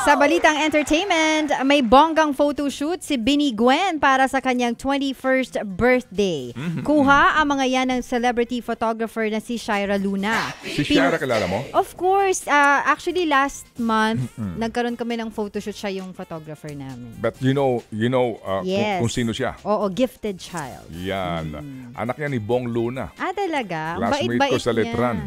Sa balitang entertainment, may bonggang photoshoot si Binnie Gwen para sa kanyang 21st birthday. Kuha ang mga yan ng celebrity photographer na si Shira Luna. Si Shira kilala mo? Of course. Actually, last month, nagkaroon kami ng photoshoot, siya yung photographer namin. But you know Yes. kung sino siya? Oo, gifted child. Yan. Anak niya ni Bong Luna. Talaga? Ang Classmate bait-bait ko sa niya. Letran.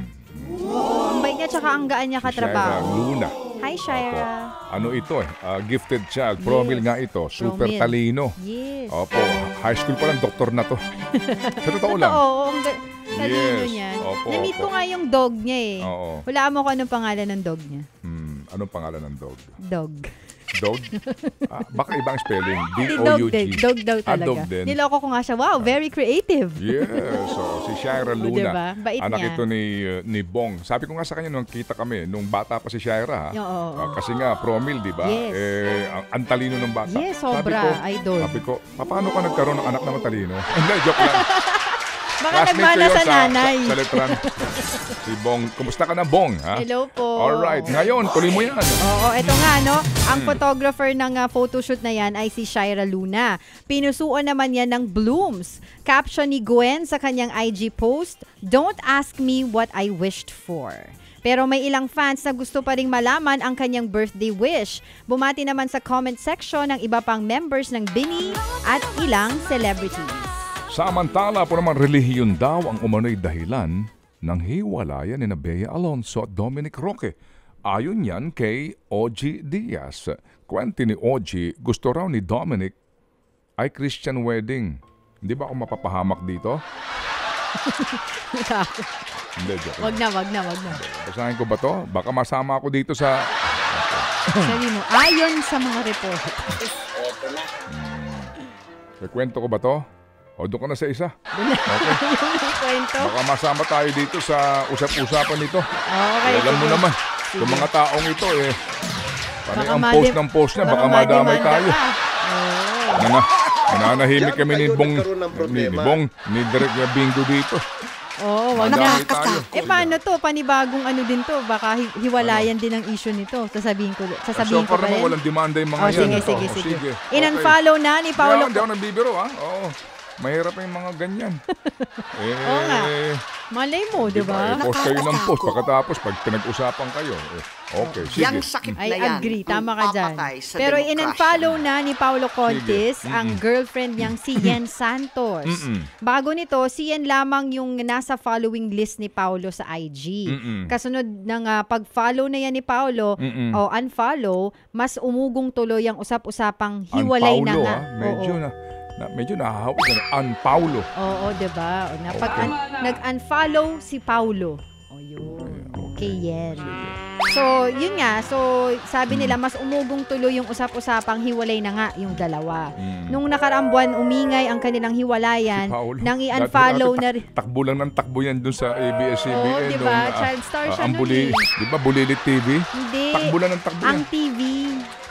Oo, ang bait niya tsaka ang gaan niya Shira katrabaho. Luna. Hi, Shira. Ano ito gifted child. Promil nga ito. Super Promil. talino. Yes. Opo. High school pa lang, doktor na to. Sa totoo lang. Oo, ang talino Yes. niya. Opo, Na-meet ko opo. nga yung dog niya eh. Oo. Wala mo kung anong pangalan ng dog niya. Anong pangalan ng dog? Dog. Dog? Baka ibang spelling. Dog D-O-U-G. din. Dog daw talaga. Dog din. Niloko ko nga siya. Wow, very creative. Yes. So, si Shira Luna. Diba? Bait Anak niya. ito ni Bong. Sabi ko nga sa kanya nung kita kami, nung bata pa si Shira. Oo. Kasi nga, promil, di ba? Yes. Ang talino ng bata. Yes, sobra. Idol. Sabi ko, paano ka nagkaroon ng anak na matalino? Hindi, joke lang. Baka Classmate nagmana ko yun sa nanay. Sa Letran. Si Bong. Kumusta ka na, Bong? Ha? Hello po. Alright. Ngayon, tuloy mo yan. Oo, eto nga, no? Ang photographer ng photoshoot na yan ay si Shira Luna. Pinusuan naman yan ng blooms. Caption ni Gwen sa kanyang IG post, "Don't ask me what I wished for." Pero may ilang fans na gusto pa ring malaman ang kanyang birthday wish. Bumati naman sa comment section ng iba pang members ng Binnie at ilang celebrities. Samantala po naman, relihiyon daw ang umano'y dahilan ng hiwalayan ni Bea Alonzo at Dominic Roque. Ayon yan kay OG Diaz. Kwento ni OG, gusto raw ni Dominic ay Christian wedding. Hindi ba ako mapapahamak dito? Hindi, joke. Wag na. Basahin ko ba to? Baka masama ako dito sa... Sabi mo, ayon sa mga report. Kwento ko ba to? O, doon ka na sa isa. Yung kwento. Baka masama tayo dito sa usap-usapan nito. Okay. Alam mo sige. naman, yung mga taong ito Baka ang post ng post na, baka madamay mademanda tayo. ka. Nanahimik kami ni Diyan ba kayo Bong, nagkaroon ng problema? ni Direk Bingo dito. Oo, wag na. Madamay tayo. Paano to? Panibagong ano din to. Baka hiwalayan din ang issue nito. Sasabihin ko So pa far naman rin. walang demanda yung mga yan. Sige. In-unfollow na ni Paolo. Hindi ako nagbibiro Oo. Mahirap yung mga ganyan. Oo nga. Malay mo, di ba? Post kayo ng post. Pagkatapos, pag pinag-usapan kayo, okay, sige. Yang sakit na I yan. agree. Tama ka dyan. Papatay sa Pero demokrasya. in-unfollow na ni Paolo Contis Sige. ang girlfriend niyang si Yen Santos. Bago nito, si Yen lamang yung nasa following list ni Paolo sa IG. Kasunod ng pag-follow na yan ni Paolo o unfollow, mas umugong tuloy ang usap-usapang hiwalay na nga. Medyo nahahawag na. Paulo. Oo, diba? Nag-unfollow si Paulo. O yun. Okay, Yen. So, yun nga. So, sabi nila, mas umugong tuloy yung usap-usapang hiwalay na nga yung dalawa. Nung nakaraang buwan, umingay ang kanilang hiwalayan. Nang i-unfollow na rin. Takbo lang ng takbo yan dun sa ABS-CBN. Oo, diba? Child star siya nun Diba, Bulilit TV? Hindi. Takbo lang ng takbo Ang yan. TV.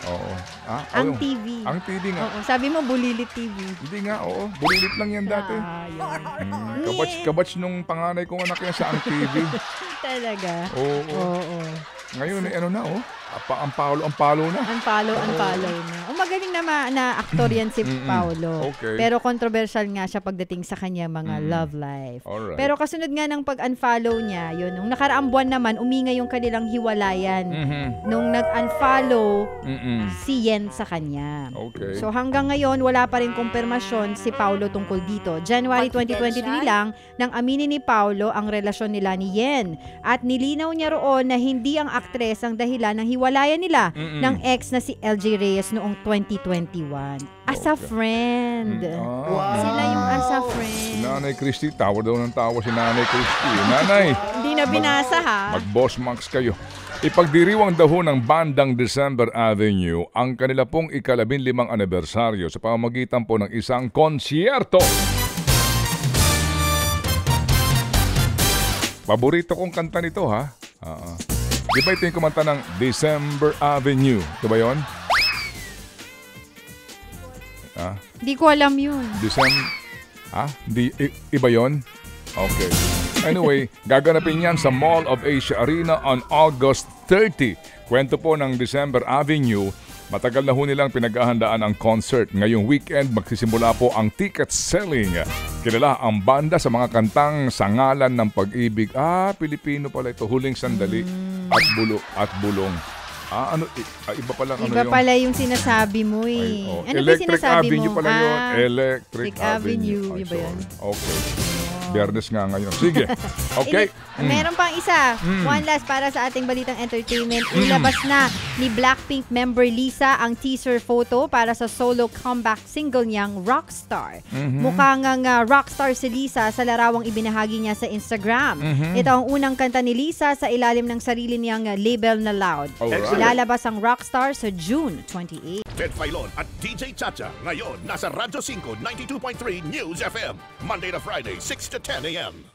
Oo. Ang TV. Ang TV nga. Oo, sabi mo, Bulilit TV. Hindi nga, oo. Bulilit lang yan dati. Kabats nung panganay kong anak yan sa Ang TV. Talaga? Oo. Ngayon, ano na, ang palo na. Unfollow na. Magaling na aktor yan si Paolo. Okay. Pero controversial nga siya pagdating sa kanya mga love life. Alright. Pero kasunod nga ng pag-unfollow niya, yun, nung nakaraang buwan naman, umingay yung kanilang hiwalayan. Nung nag-unfollow si Yen sa kanya. Okay. So hanggang ngayon, wala pa rin kumpirmasyon si Paolo tungkol dito. January 2023 lang, nang aminin ni Paolo ang relasyon nila ni Yen. At nilinaw niya roon na hindi ang aktres ang dahilan ng hiwalayan nila ng ex na si LJ Reyes noong 2021. As a friend. Sila yung as a friend. Si Nanay Christy, tawa daw ng tawa si Nanay Christy. Nanay, Hindi na binasa ha. mag-boss max kayo. Ipagdiriwang daw ng bandang December Avenue ang kanila pong ika-15 anibersaryo sa pamamagitan po ng isang konsyerto. Paborito kong kanta nito ha. Di ba ito yung kumanta ng December Avenue? Ito ba yun? Hindi ko alam yun. Iba yun? Okay. Anyway, gaganapin yan sa Mall of Asia Arena on August 6:30. Kwento po ng December Avenue, matagal na ho nilang pinaghahandaan ang concert. Ngayong weekend, magsisimula po ang ticket selling. Kilala ang banda sa mga kantang Sa Ngalan ng Pag-ibig. Pilipino pala ito. Huling Sandali at Bulong. Iba pala Iba pala yung sinasabi mo eh. Ano ba Electric sinasabi Avenue mo? pala yun. Electric Avenue. Ay, Iba yun? sorry. Okay. Biyernes nga ngayon. Sige. Okay. Meron pang isa. One last para sa ating balitang entertainment. Ilabas na ni Blackpink member Lisa ang teaser photo para sa solo comeback single niyang Rockstar. Mukhang nga rockstar si Lisa sa larawang ibinahagi niya sa Instagram. Ito ang unang kanta ni Lisa sa ilalim ng sarili niyang label na Loud. Alright. Ilalabas ang Rockstar sa June 28. Ted Filon at DJ Chacha. Ngayon, nasa Radyo 5, 92.3 News FM. Monday to Friday, 6 to 10 a.m.